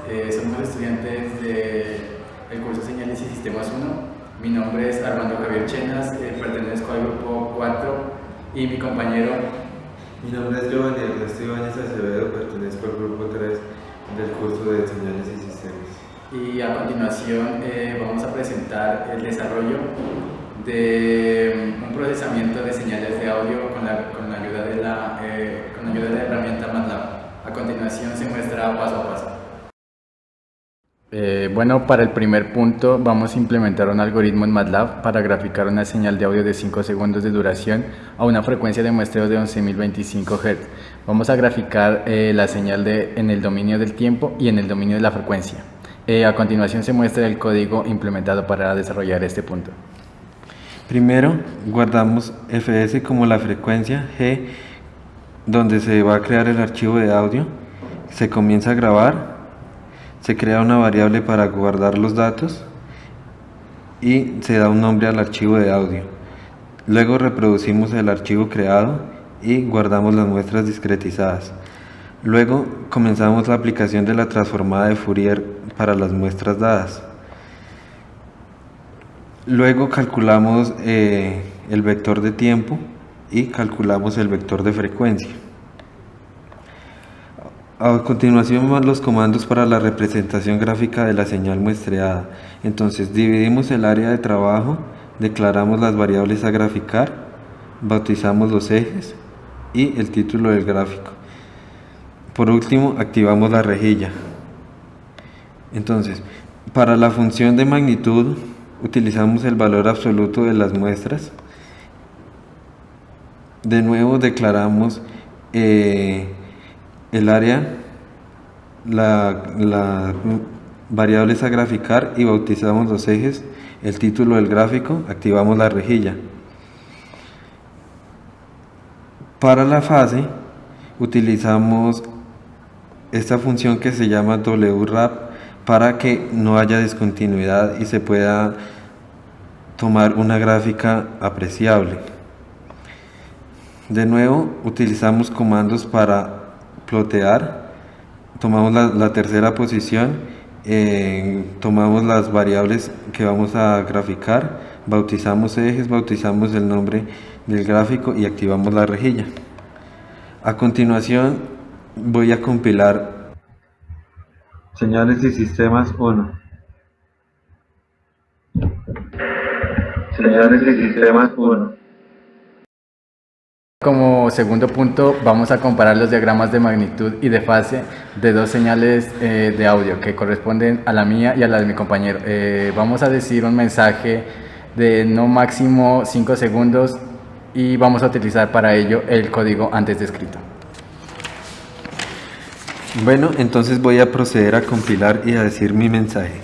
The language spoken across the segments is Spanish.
Somos estudiantes del curso Señales y Sistemas 1. Mi nombre es Armando Javier Chenas, pertenezco al grupo 4 y mi compañero. Mi nombre es Giovanni Ernesto Ibáñez Acevedo, pertenezco al grupo 3 del curso de Señales y Sistemas. Y a continuación vamos a presentar el desarrollo de un procesamiento de señales de audio con la ayuda de la herramienta MATLAB. A continuación se muestra paso a paso. Bueno, para el primer punto vamos a implementar un algoritmo en MATLAB para graficar una señal de audio de 5 segundos de duración a una frecuencia de muestreo de 11.025 Hz. Vamos a graficar la señal en el dominio del tiempo y en el dominio de la frecuencia. A continuación se muestra el código implementado para desarrollar este punto. Primero guardamos fs como la frecuencia, g donde se va a crear el archivo de audio, se comienza a grabar, se crea una variable para guardar los datos y se da un nombre al archivo de audio. Luego reproducimos el archivo creado y guardamos las muestras discretizadas. Luego comenzamos la aplicación de la transformada de Fourier para las muestras dadas. Luego calculamos el vector de tiempo y calculamos el vector de frecuencia. A continuación van los comandos para la representación gráfica de la señal muestreada. Entonces dividimos el área de trabajo, declaramos las variables a graficar, bautizamos los ejes y el título del gráfico. Por último, activamos la rejilla. Entonces, para la función de magnitud utilizamos el valor absoluto de las muestras. De nuevo declaramos el área, la variables a graficar y bautizamos los ejes, el título del gráfico, activamos la rejilla. Para la fase utilizamos esta función que se llama wrap para que no haya discontinuidad y se pueda tomar una gráfica apreciable. De nuevo utilizamos comandos para plotear, tomamos la tercera posición, tomamos las variables que vamos a graficar, bautizamos ejes, bautizamos el nombre del gráfico y activamos la rejilla. A continuación voy a compilar Señales y Sistemas 1. Señales y Sistemas 1. Como segundo punto vamos a comparar los diagramas de magnitud y de fase de dos señales de audio que corresponden a la mía y a la de mi compañero. Vamos a decir un mensaje de no máximo 5 segundos y vamos a utilizar para ello el código antes descrito. Bueno, entonces voy a proceder a compilar y a decir mi mensaje.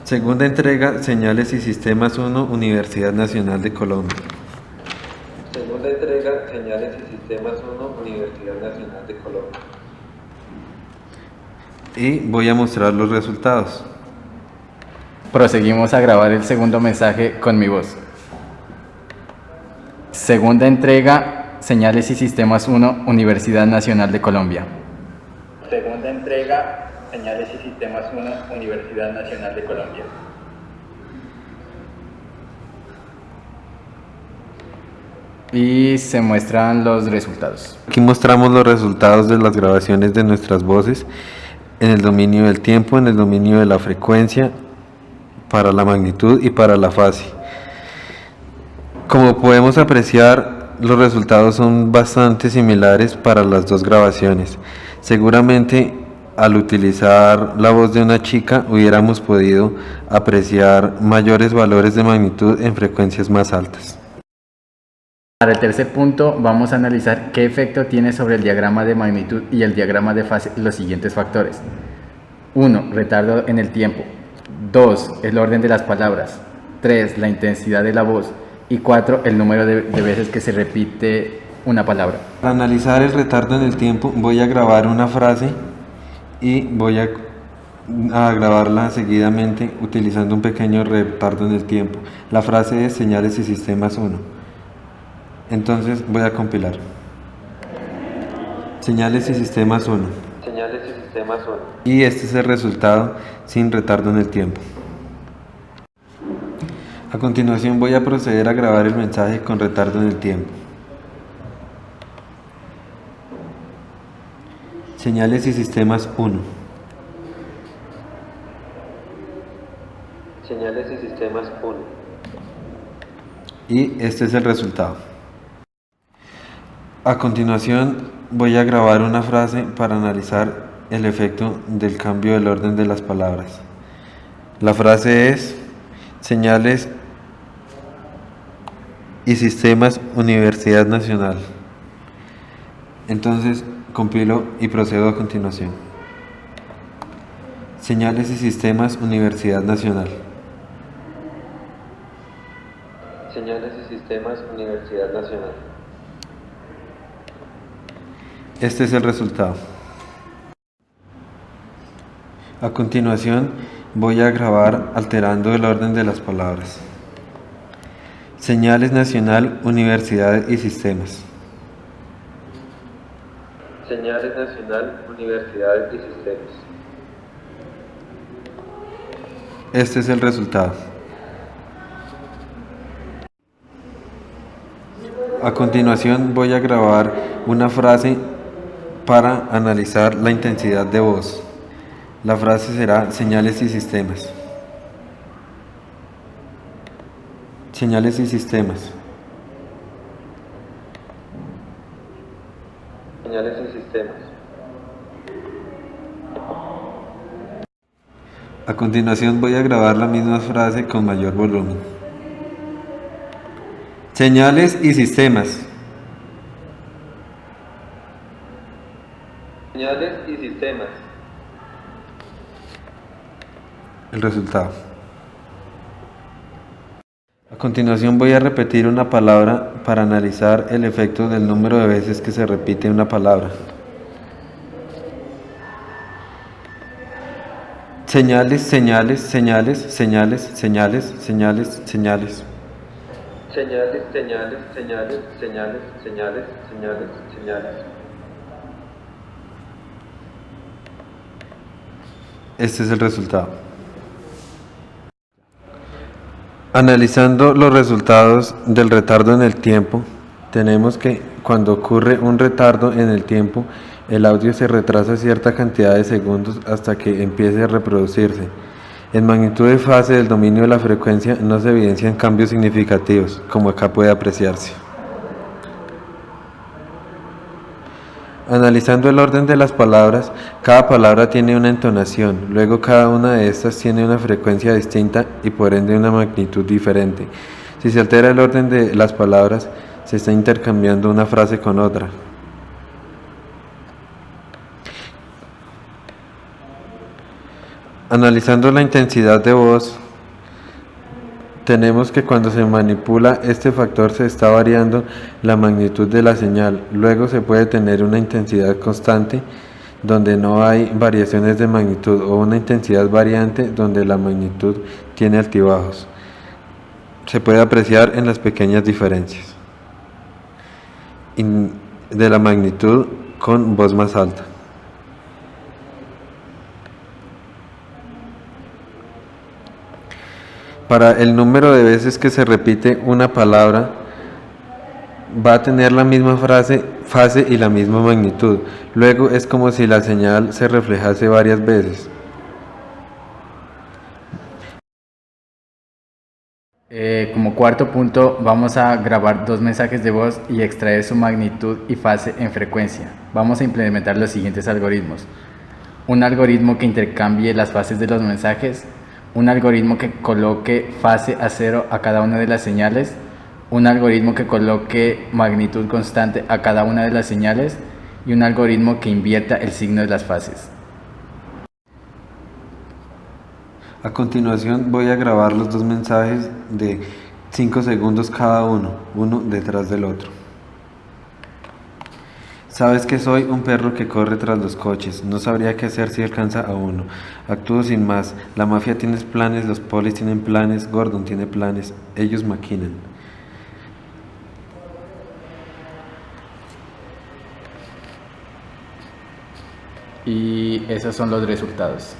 Segunda entrega, Señales y Sistemas 1, Universidad Nacional de Colombia. Segunda entrega, Señales y Sistemas 1, Universidad Nacional de Colombia. Y voy a mostrar los resultados. Proseguimos a grabar el segundo mensaje con mi voz. Segunda entrega, Señales y Sistemas 1, Universidad Nacional de Colombia. Segunda entrega, Señales y Sistemas 1, Universidad Nacional de Colombia. Y se muestran los resultados. Aquí mostramos los resultados de las grabaciones de nuestras voces en el dominio del tiempo, en el dominio de la frecuencia, para la magnitud y para la fase. Como podemos apreciar, los resultados son bastante similares para las dos grabaciones. Seguramente al utilizar la voz de una chica hubiéramos podido apreciar mayores valores de magnitud en frecuencias más altas. Para el tercer punto vamos a analizar qué efecto tiene sobre el diagrama de magnitud y el diagrama de fase los siguientes factores. 1. Retardo en el tiempo. 2. El orden de las palabras. 3. La intensidad de la voz. Y 4. El número de veces que se repite una palabra. Para analizar el retardo en el tiempo voy a grabar una frase y voy a grabarla seguidamente utilizando un pequeño retardo en el tiempo. La frase es Señales y Sistemas 1. Entonces voy a compilar. Señales y Sistemas 1. Señales y sistemas 1. Y este es el resultado sin retardo en el tiempo. A continuación voy a proceder a grabar el mensaje con retardo en el tiempo. Señales y sistemas 1. Señales y sistemas 1. Y este es el resultado. A continuación voy a grabar una frase para analizar el efecto del cambio del orden de las palabras. La frase es: señales y sistemas Universidad Nacional. Entonces compilo y procedo a continuación. Señales y sistemas Universidad Nacional. Señales y sistemas Universidad Nacional. Este es el resultado. A continuación voy a grabar alterando el orden de las palabras. Señales Nacional, Universidad y Sistemas. Señales Nacional, Universidad y sistemas. Este es el resultado. A continuación voy a grabar una frase para analizar la intensidad de voz. La frase será señales y sistemas. Señales y sistemas. Señales y sistemas. A continuación voy a grabar la misma frase con mayor volumen. Señales y sistemas. Señales y sistemas. El resultado. A continuación voy a repetir una palabra para analizar el efecto del número de veces que se repite una palabra. Señales, señales, señales, señales, señales, señales, señales. Señales, señales, señales, señales, señales, señales, señales. Este es el resultado. Analizando los resultados del retardo en el tiempo, tenemos que cuando ocurre un retardo en el tiempo, el audio se retrasa cierta cantidad de segundos hasta que empiece a reproducirse. En magnitud de fase del dominio de la frecuencia no se evidencian cambios significativos, como acá puede apreciarse. Analizando el orden de las palabras, cada palabra tiene una entonación, luego cada una de estas tiene una frecuencia distinta y por ende una magnitud diferente. Si se altera el orden de las palabras, se está intercambiando una frase con otra. Analizando la intensidad de voz, tenemos que cuando se manipula este factor se está variando la magnitud de la señal. Luego se puede tener una intensidad constante donde no hay variaciones de magnitud o una intensidad variante donde la magnitud tiene altibajos. Se puede apreciar en las pequeñas diferencias de la magnitud con voz más alta. Para el número de veces que se repite una palabra, va a tener la misma fase y la misma magnitud. Luego es como si la señal se reflejase varias veces. Como cuarto punto, vamos a grabar dos mensajes de voz y extraer su magnitud y fase en frecuencia. Vamos a implementar los siguientes algoritmos. Un algoritmo que intercambie las fases de los mensajes, un algoritmo que coloque fase a 0 a cada una de las señales, un algoritmo que coloque magnitud constante a cada una de las señales y un algoritmo que invierta el signo de las fases. A continuación voy a grabar los dos mensajes de 5 segundos cada uno detrás del otro. Sabes que soy un perro que corre tras los coches, no sabría qué hacer si alcanza a uno. Actúo sin más, la mafia tiene planes, los polis tienen planes, Gordon tiene planes, ellos maquinan. Y esos son los resultados.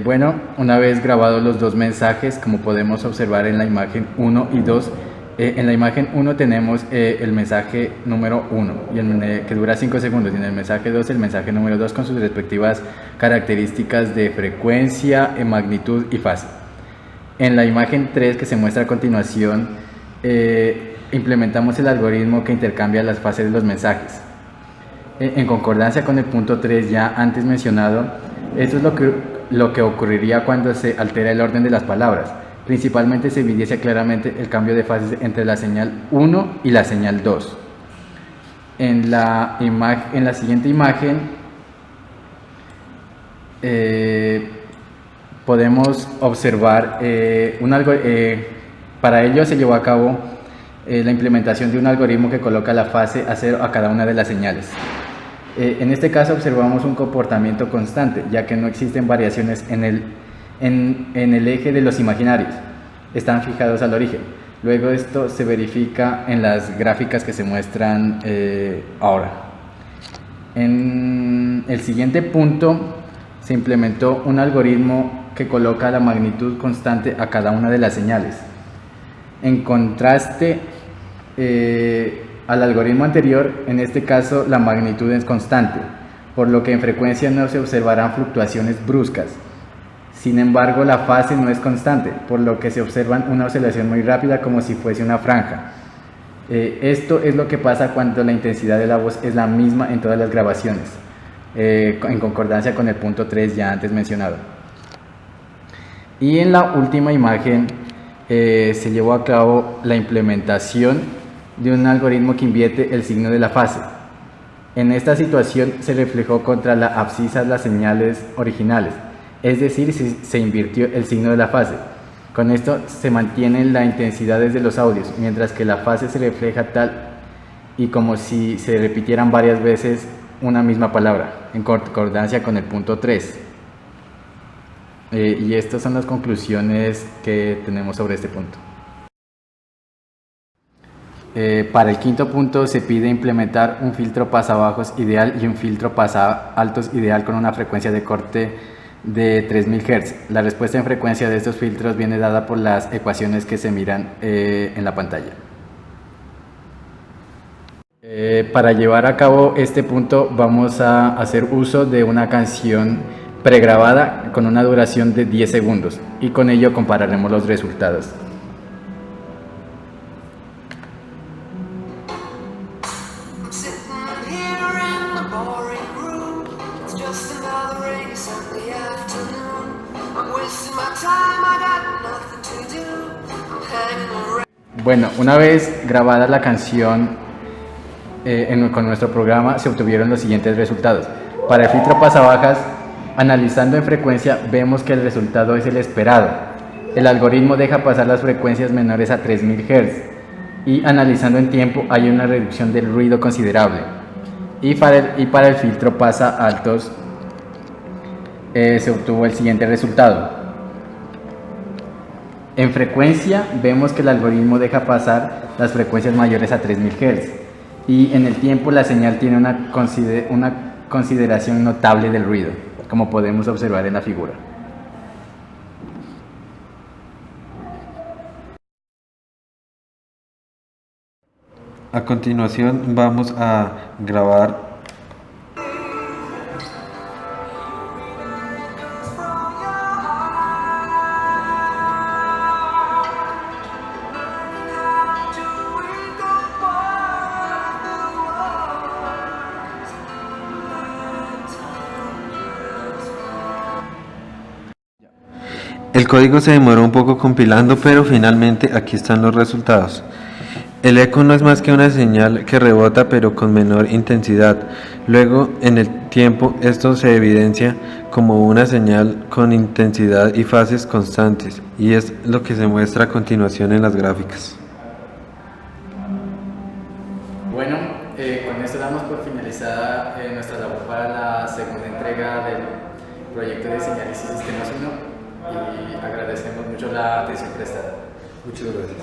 Bueno, una vez grabados los dos mensajes, como podemos observar en la imagen 1 y 2, en la imagen 1 tenemos el mensaje número 1, que dura 5 segundos, y en el mensaje 2 el mensaje número 2 con sus respectivas características de frecuencia, magnitud y fase. En la imagen 3, que se muestra a continuación, implementamos el algoritmo que intercambia las fases de los mensajes. En concordancia con el punto 3 ya antes mencionado, esto es lo que ocurriría cuando se altera el orden de las palabras. Principalmente se evidencia claramente el cambio de fases entre la señal 1 y la señal 2. En la siguiente imagen podemos observar para ello se llevó a cabo la implementación de un algoritmo que coloca la fase a 0 a cada una de las señales. En este caso observamos un comportamiento constante, ya que no existen variaciones en el eje de los imaginarios, están fijados al origen. Luego esto se verifica en las gráficas que se muestran ahora. En el siguiente punto se implementó un algoritmo que coloca la magnitud constante a cada una de las señales. En contraste al algoritmo anterior, en este caso la magnitud es constante, por lo que en frecuencia no se observarán fluctuaciones bruscas. Sin embargo, la fase no es constante, por lo que se observa una oscilación muy rápida como si fuese una franja. Esto es lo que pasa cuando la intensidad de la voz es la misma en todas las grabaciones, en concordancia con el punto 3 ya antes mencionado. Y en la última imagen se llevó a cabo la implementación de un algoritmo que invierte el signo de la fase. En esta situación se reflejó contra la abscisa las señales originales, es decir, se invirtió el signo de la fase. Con esto se mantiene la intensidad de los audios, mientras que la fase se refleja tal y como si se repitieran varias veces una misma palabra, en concordancia con el punto 3. Y estas son las conclusiones que tenemos sobre este punto. Para el quinto punto se pide implementar un filtro pasabajos ideal y un filtro pasaltos ideal con una frecuencia de corte de 3000 Hz. La respuesta en frecuencia de estos filtros viene dada por las ecuaciones que se miran en la pantalla. Para llevar a cabo este punto vamos a hacer uso de una canción pregrabada con una duración de 10 segundos y con ello compararemos los resultados. Bueno, una vez grabada la canción con nuestro programa se obtuvieron los siguientes resultados. Para el filtro pasabajas, analizando en frecuencia, vemos que el resultado es el esperado. El algoritmo deja pasar las frecuencias menores a 3000 Hz y analizando en tiempo hay una reducción del ruido considerable. Y para el filtro pasa altos se obtuvo el siguiente resultado. En frecuencia vemos que el algoritmo deja pasar las frecuencias mayores a 3000 Hz y en el tiempo la señal tiene una consideración notable del ruido, como podemos observar en la figura. A continuación vamos a grabar El código se demoró un poco compilando, pero finalmente aquí están los resultados. El eco no es más que una señal que rebota pero con menor intensidad. Luego, en el tiempo, esto se evidencia como una señal con intensidad y fases constantes, y es lo que se muestra a continuación en las gráficas. Bueno, con esto damos por finalizada nuestra labor para la segunda entrega del proyecto de señales y sistemas 1 y agradecemos mucho la atención prestada. Muchas gracias.